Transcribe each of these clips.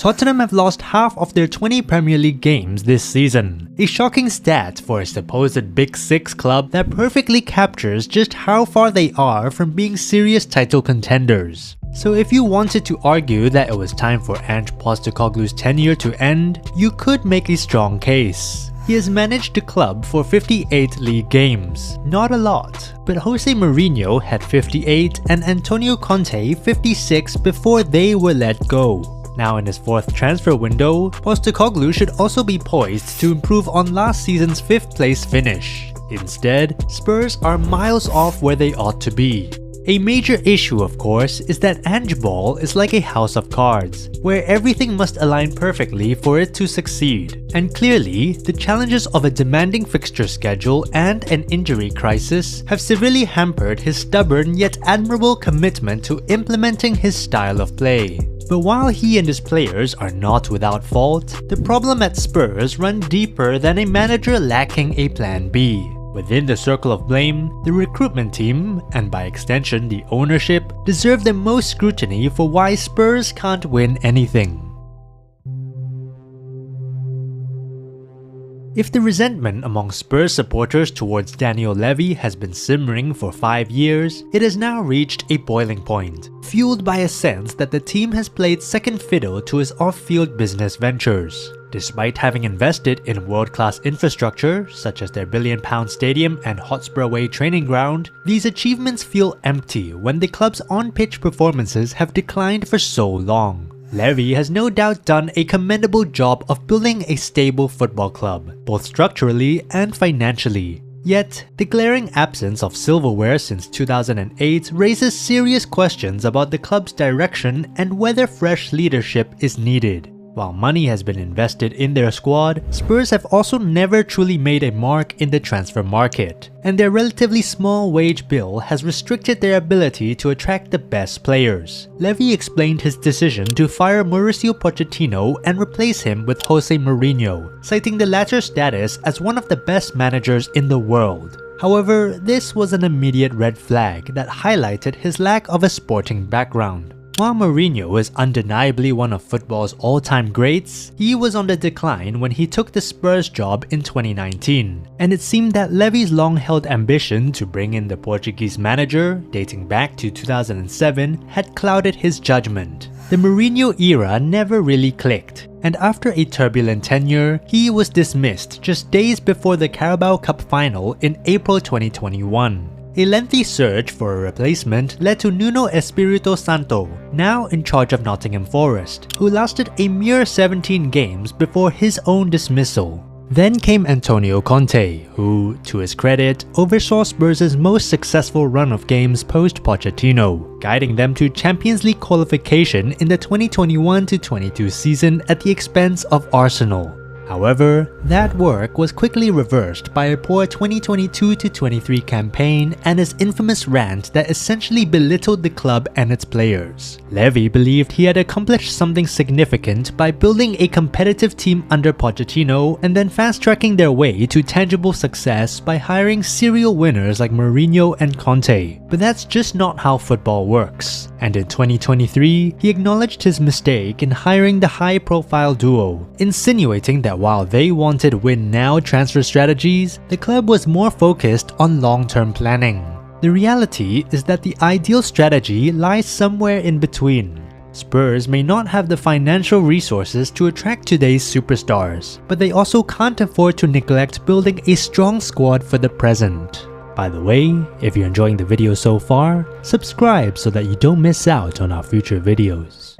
Tottenham have lost half of their 20 Premier League games this season. A shocking stat for a supposed Big Six club that perfectly captures just how far they are from being serious title contenders. So if you wanted to argue that it was time for Ange Postecoglou's tenure to end, you could make a strong case. He has managed the club for 58 league games. Not a lot, but Jose Mourinho had 58 and Antonio Conte 56 before they were let go. Now in his fourth transfer window, Postecoglou should also be poised to improve on last season's 5th place finish. Instead, Spurs are miles off where they ought to be. A major issue, of course, is that Ange Ball is like a house of cards, where everything must align perfectly for it to succeed. And clearly, the challenges of a demanding fixture schedule and an injury crisis have severely hampered his stubborn yet admirable commitment to implementing his style of play. But while he and his players are not without fault, the problem at Spurs runs deeper than a manager lacking a plan B. Within the circle of blame, the recruitment team, and by extension the ownership, deserve the most scrutiny for why Spurs can't win anything. If the resentment among Spurs supporters towards Daniel Levy has been simmering for 5 years, it has now reached a boiling point, fueled by a sense that the team has played second fiddle to his off-field business ventures. Despite having invested in world-class infrastructure, such as their billion-pound stadium and Hotspur away training ground, these achievements feel empty when the club's on-pitch performances have declined for so long. Levy has no doubt done a commendable job of building a stable football club, both structurally and financially. Yet, the glaring absence of silverware since 2008 raises serious questions about the club's direction and whether fresh leadership is needed. While money has been invested in their squad, Spurs have also never truly made a mark in the transfer market, and their relatively small wage bill has restricted their ability to attract the best players. Levy explained his decision to fire Mauricio Pochettino and replace him with Jose Mourinho, citing the latter's status as one of the best managers in the world. However, this was an immediate red flag that highlighted his lack of a sporting background. While Mourinho is undeniably one of football's all-time greats, he was on the decline when he took the Spurs job in 2019, and it seemed that Levy's long-held ambition to bring in the Portuguese manager, dating back to 2007, had clouded his judgment. The Mourinho era never really clicked, and after a turbulent tenure, he was dismissed just days before the Carabao Cup final in April 2021. A lengthy search for a replacement led to Nuno Espirito Santo, now in charge of Nottingham Forest, who lasted a mere 17 games before his own dismissal. Then came Antonio Conte, who, to his credit, oversaw Spurs' most successful run of games post-Pochettino, guiding them to Champions League qualification in the 2021-22 season at the expense of Arsenal. However, that work was quickly reversed by a poor 2022-23 campaign and his infamous rant that essentially belittled the club and its players. Levy believed he had accomplished something significant by building a competitive team under Pochettino and then fast-tracking their way to tangible success by hiring serial winners like Mourinho and Conte. But that's just not how football works. And in 2023, he acknowledged his mistake in hiring the high-profile duo, insinuating that while they wanted win-now transfer strategies, the club was more focused on long-term planning. The reality is that the ideal strategy lies somewhere in between. Spurs may not have the financial resources to attract today's superstars, but they also can't afford to neglect building a strong squad for the present. By the way, if you're enjoying the video so far, subscribe so that you don't miss out on our future videos.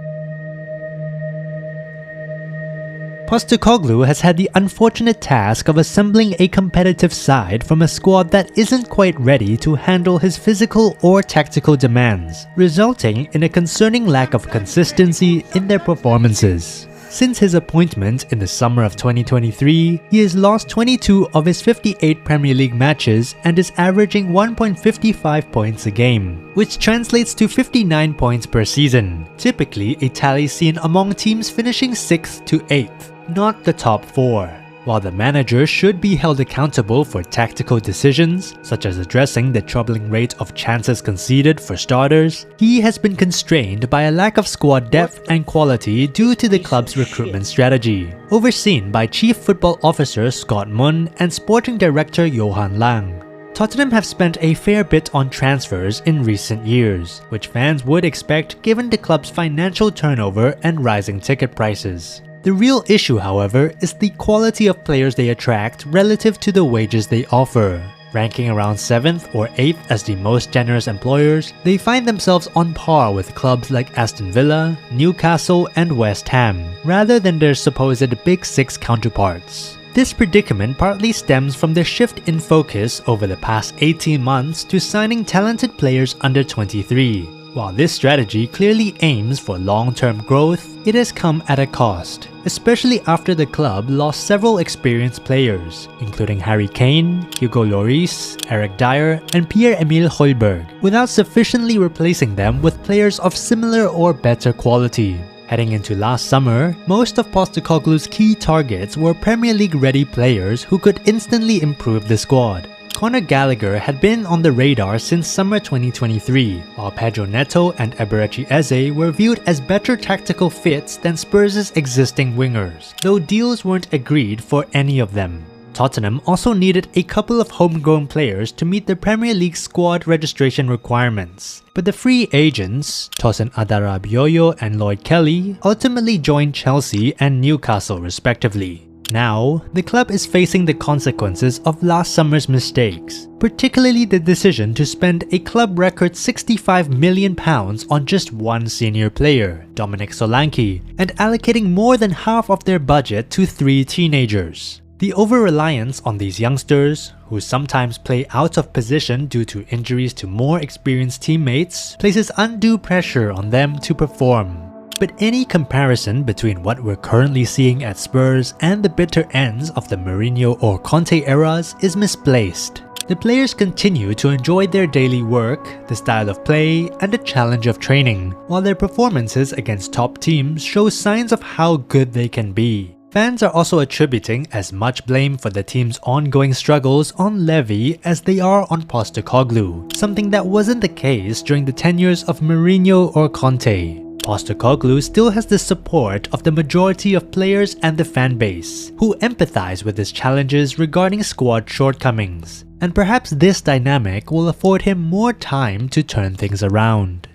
Postecoglou has had the unfortunate task of assembling a competitive side from a squad that isn't quite ready to handle his physical or tactical demands, resulting in a concerning lack of consistency in their performances. Since his appointment in the summer of 2023, he has lost 22 of his 58 Premier League matches and is averaging 1.55 points a game, which translates to 59 points per season, typically a tally seen among teams finishing 6th to 8th, not the top 4. While the manager should be held accountable for tactical decisions, such as addressing the troubling rate of chances conceded for starters, he has been constrained by a lack of squad depth and quality due to the club's recruitment strategy, overseen by Chief Football Officer Scott Munn and Sporting Director Johan Lang. Tottenham have spent a fair bit on transfers in recent years, which fans would expect given the club's financial turnover and rising ticket prices. The real issue, however, is the quality of players they attract relative to the wages they offer. Ranking around 7th or 8th as the most generous employers, they find themselves on par with clubs like Aston Villa, Newcastle, and West Ham, rather than their supposed Big Six counterparts. This predicament partly stems from the shift in focus over the past 18 months to signing talented players under 23. While this strategy clearly aims for long-term growth, it has come at a cost, especially after the club lost several experienced players, including Harry Kane, Hugo Lloris, Eric Dyer, and Pierre-Emile Højbjerg, without sufficiently replacing them with players of similar or better quality. Heading into last summer, most of Postecoglou's key targets were Premier League-ready players who could instantly improve the squad. Conor Gallagher had been on the radar since summer 2023, while Pedro Neto and Eberechi Eze were viewed as better tactical fits than Spurs' existing wingers, though deals weren't agreed for any of them. Tottenham also needed a couple of homegrown players to meet the Premier League squad registration requirements, but the free agents, Tosin Adarabioyo and Lloyd Kelly, ultimately joined Chelsea and Newcastle respectively. Now, the club is facing the consequences of last summer's mistakes, particularly the decision to spend a club record £65 million on just one senior player, Dominic Solanke, and allocating more than half of their budget to 3 teenagers. The over-reliance on these youngsters, who sometimes play out of position due to injuries to more experienced teammates, places undue pressure on them to perform. But any comparison between what we're currently seeing at Spurs and the bitter ends of the Mourinho or Conte eras is misplaced. The players continue to enjoy their daily work, the style of play, and the challenge of training, while their performances against top teams show signs of how good they can be. Fans are also attributing as much blame for the team's ongoing struggles on Levy as they are on Postecoglou, something that wasn't the case during the tenures of Mourinho or Conte. Postecoglou still has the support of the majority of players and the fan base, who empathize with his challenges regarding squad shortcomings, and perhaps this dynamic will afford him more time to turn things around.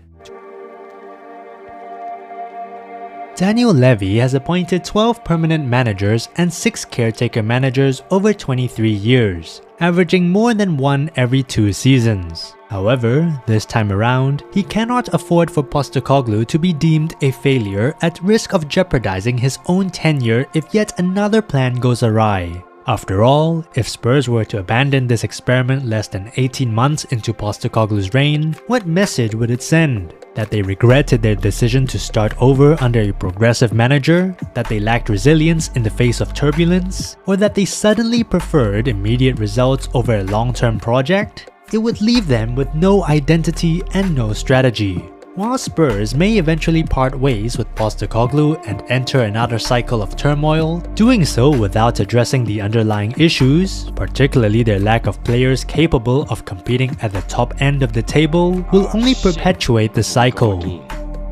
Daniel Levy has appointed 12 permanent managers and 6 caretaker managers over 23 years, averaging more than one every 2 seasons. However, this time around, he cannot afford for Postecoglou to be deemed a failure at risk of jeopardizing his own tenure if yet another plan goes awry. After all, if Spurs were to abandon this experiment less than 18 months into Postecoglou's reign, what message would it send? That they regretted their decision to start over under a progressive manager? That they lacked resilience in the face of turbulence? Or that they suddenly preferred immediate results over a long-term project? It would leave them with no identity and no strategy. While Spurs may eventually part ways with Postecoglou and enter another cycle of turmoil, doing so without addressing the underlying issues, particularly their lack of players capable of competing at the top end of the table, will only perpetuate the cycle.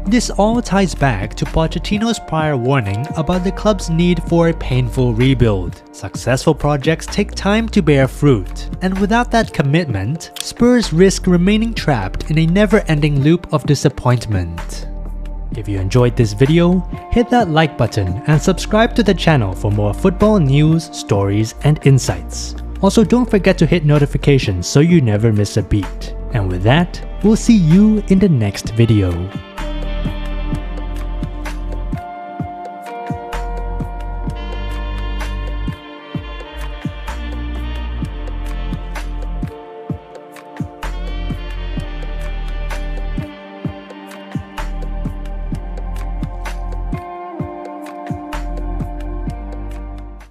This all ties back to Pochettino's prior warning about the club's need for a painful rebuild. Successful projects take time to bear fruit, and without that commitment, Spurs risk remaining trapped in a never-ending loop of disappointment. If you enjoyed this video, hit that like button and subscribe to the channel for more football news, stories, and insights. Also, don't forget to hit notifications so you never miss a beat. And with that, we'll see you in the next video.